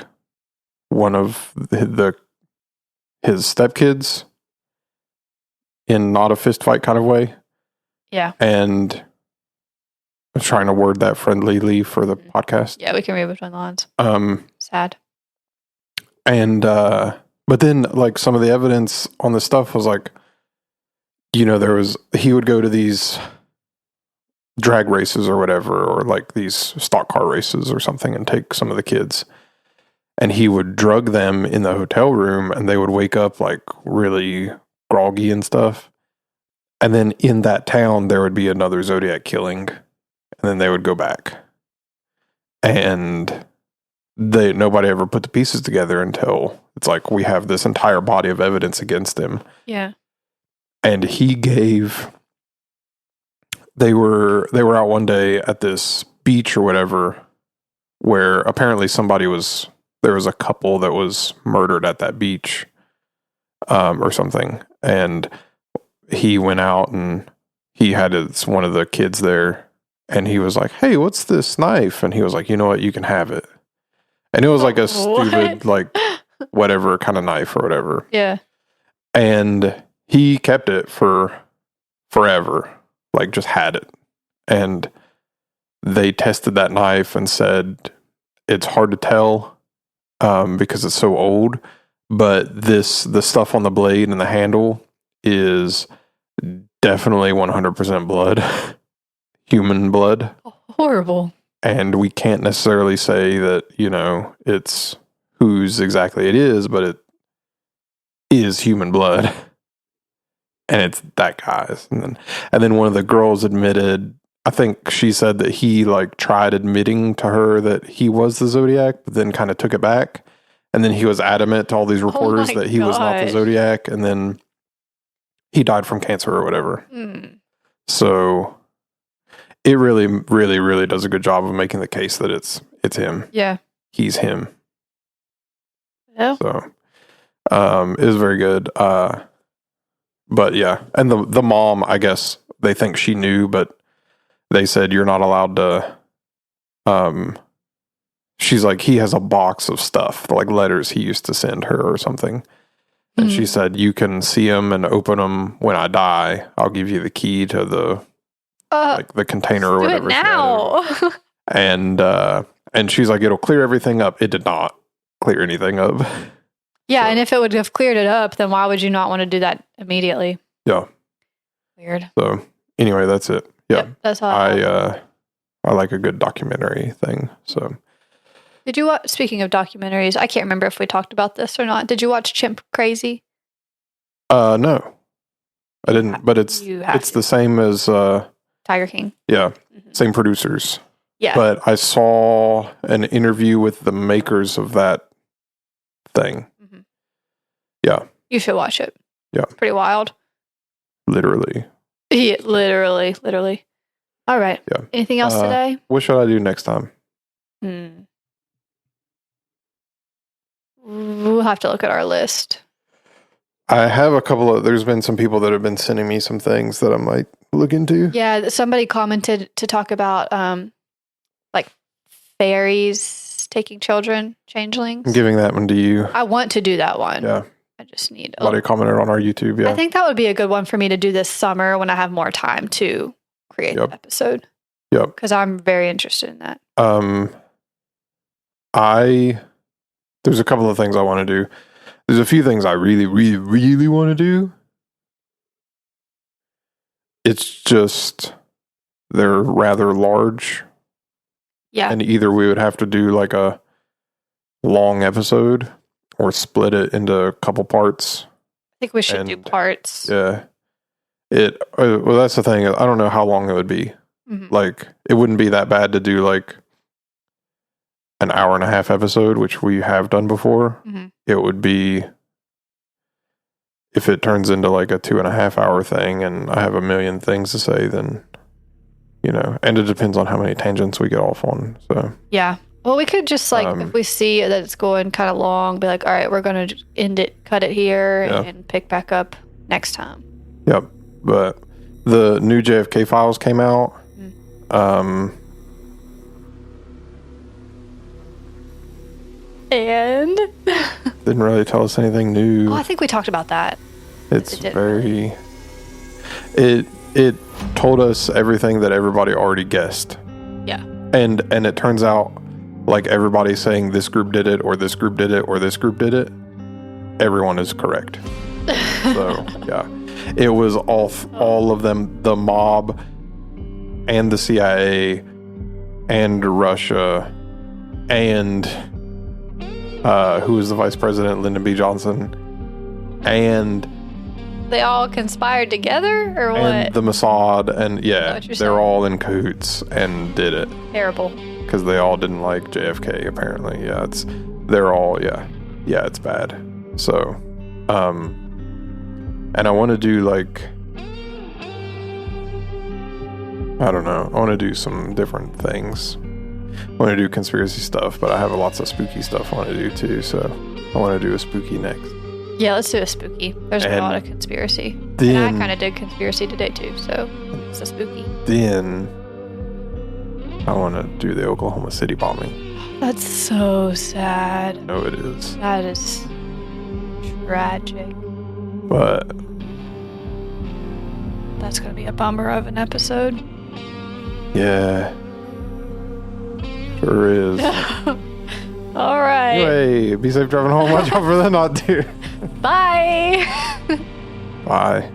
one of his stepkids in not a fist fight kind of way. Yeah. And I'm trying to word that friendlyly for the podcast. Yeah, we can read between the lines. Sad. And but then, like, some of the evidence on the stuff was like, he would go to these drag races or whatever, or like these stock car races or something, and take some of the kids, and he would drug them in the hotel room, and they would wake up like really groggy and stuff. And then in that town there would be another Zodiac killing, and then they would go back, and nobody ever put the pieces together until it's like, we have this entire body of evidence against him. Yeah. And they were out one day at this beach or whatever, where apparently there was a couple that was murdered at that beach, or something. And he went out and he had one of the kids there, and he was like, hey, what's this knife? And he was like, you know what, you can have it. And it was like a stupid, like, whatever kind of knife or whatever. Yeah. And he kept it for forever, like, just had it. And they tested that knife and said, it's hard to tell because it's so old. But the stuff on the blade and the handle is definitely 100% blood, human blood. Horrible. And we can't necessarily say that, it's whose exactly it is, but it is human blood. And it's that guy's. And then one of the girls admitted, I think she said that he tried admitting to her that he was the Zodiac, but then kind of took it back. And then he was adamant to all these reporters that he was not the Zodiac. And then he died from cancer or whatever. So it really, really, really does a good job of making the case that it's him. Yeah. He's him. Yeah. So it was very good. But yeah. And the mom, I guess they think she knew, but they said you're not allowed to. She's like, he has a box of stuff, like letters he used to send her or something. And she said, you can see them and open them when I die. I'll give you the key to the container or whatever. Do it now. And she's like, it'll clear everything up. It did not clear anything up. Yeah, and if it would have cleared it up, then why would you not want to do that immediately? Yeah. Weird. So anyway, that's it. Yeah. Yep, that's all. I like a good documentary thing. So. Did you watch, speaking of documentaries, I can't remember if we talked about this or not. Did you watch Chimp Crazy? No. I didn't, but it's the same as Tiger King. Yeah. Same producers. Yeah. But I saw an interview with the makers of that thing. Yeah. You should watch it. Yeah. It's pretty wild. Literally. Yeah, literally. All right. Yeah. Anything else today? What should I do next time? We'll have to look at our list. I have there's been some people that have been sending me some things that I might look into. Yeah, somebody commented to talk about fairies taking children, changelings. I'm giving that one to you. I want to do that one. Yeah. I just need somebody commented on our YouTube, yeah. I think that would be a good one for me to do this summer when I have more time to create an episode. Yep. Because I'm very interested in that. There's a couple of things I want to do. There's a few things I really, really, really want to do. It's just they're rather large. Yeah. And either we would have to do like a long episode or split it into a couple parts. I think we should do parts. Yeah. Well, that's the thing. I don't know how long it would be. Like, it wouldn't be that bad to do like an hour and a half episode, which we have done before. It would be, if it turns into like a 2.5 hour thing and I have a million things to say, then, and it depends on how many tangents we get off on. So, yeah. Well, we could just if we see that it's going kind of long, be like, all right, we're going to end it, cut it here and pick back up next time. Yep. But the new JFK files came out. And didn't really tell us anything new. Oh, I think we talked about that. It told us everything that everybody already guessed. Yeah. And it turns out like everybody saying this group did it or this group did it or this group did it, everyone is correct. So, yeah. It was all of them, the mob and the CIA and Russia and who was the vice president, Lyndon B. Johnson, and they all conspired together, or what? And the Mossad, and they're all in cahoots and did it. Terrible. Because they all didn't like JFK, apparently. Yeah, it's bad. So, and I want to do like, I don't know, I want to do some different things. I want to do conspiracy stuff, but I have lots of spooky stuff I want to do too, so I want to do a spooky next. Yeah, let's do a spooky. There's a lot of conspiracy. And I kind of did conspiracy today too, so it's a spooky. Then I want to do the Oklahoma City bombing. That's so sad. No, it is. That is tragic. But that's going to be a bummer of an episode. Yeah. Sure is. All right. Anyway, be safe driving home. Watch out for the knot deer. Bye. Bye.